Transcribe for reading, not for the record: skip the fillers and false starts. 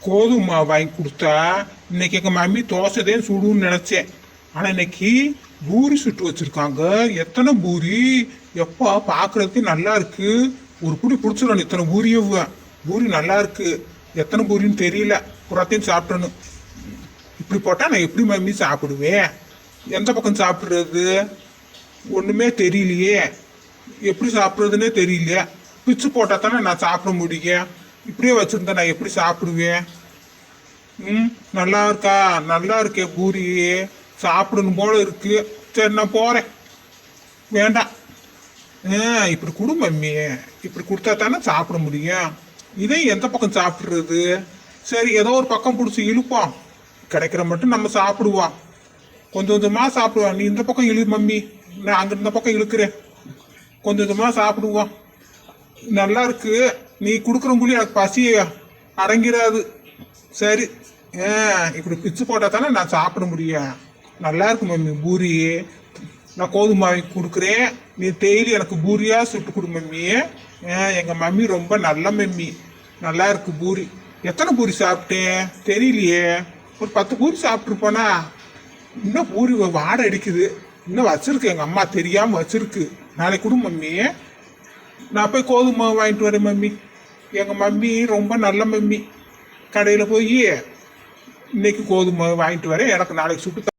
கோதுமை மாவு வாங்கி கொடுத்தா இன்னைக்கு எங்க மம்மி தோசைதான் சுடுன்னு நினைச்சேன். ஆனா இன்னைக்கு பூரி சுட்டு வச்சிருக்காங்க. எத்தனை பூரி! எப்பா பாக்குறதுக்கு நல்லா இருக்கு. ஒரு புடி பிடிச்சிடணும் இத்தனை பூரியும். பூரி நல்லா இருக்கு. எத்தனை பூரின்னு தெரியல. புறத்தையும் சாப்பிடணும். இப்படி போட்டா நான் எப்படி மம்மி சாப்பிடுவேன்? எந்த பக்கம் சாப்பிடுறது ஒண்ணுமே தெரியலையே. எப்படி சாப்பிடுறதுன்னே தெரியலையே. பிச்சு போட்டா தானே நான் சாப்பிட முடியும். இப்படியே வச்சிருந்தா நான் எப்படி சாப்பிடுவேன்? நல்லா இருக்கா? நல்லா இருக்கே பூரி. சாப்பிடணும் போல இருக்கு. சரி நான் போறேன். வேண்டாம். இப்படி கொடு மம்மி. இப்படி கொடுத்தா தானே சாப்பிட முடியும். இதே எந்த பக்கம் சாப்பிடுறது? சரி ஏதோ ஒரு பக்கம் பிடிச்சி இழுப்போம். கிடைக்கிற மட்டும் நம்ம சாப்பிடுவோம். கொஞ்சம் கொஞ்சமா சாப்பிடுவோம். நீ இந்த பக்கம் இழு மம்மி. நான் அங்க இந்த பக்கம் இழுக்கிறேன். கொஞ்சம் கொஞ்சமா சாப்பிடுவோம். நல்லா இருக்கு. நீ கொடுக்குறங்குள்ளி எனக்கு பசி அடங்கிறாது. சரி இப்படி பிச்சு போட்டா தானே நான் சாப்பிட முடியும். நல்லா இருக்கு மம்மி பூரி. நான் கோதுமை வாங்கி கொடுக்குறேன். நீ டெய்லி எனக்கு பூரியா சுட்டு கொடு மம்மி. எங்க மம்மி ரொம்ப நல்ல மம்மி. நல்லா இருக்கு பூரி. எத்தனை பூரி சாப்பிட்டேன் தெரியலையே. ஒரு 10 பூரி சாப்பிட்டுருப்போனா. இன்னும் பூரி வாடை அடிக்குது. இன்னும் வச்சிருக்கு எங்க அம்மா தெரியாம வச்சிருக்கு. நாளைக்கு கொடு மம்மி. நான் போய் கோதுமை வாங்கிட்டு வரேன் மம்மி. எங்க மம்மி ரொம்ப நல்ல மம்மி. கடையில் போய் இன்னைக்கு கோதுமை வாங்கிட்டு வரேன். எனக்கு நாளைக்கு சுட்டு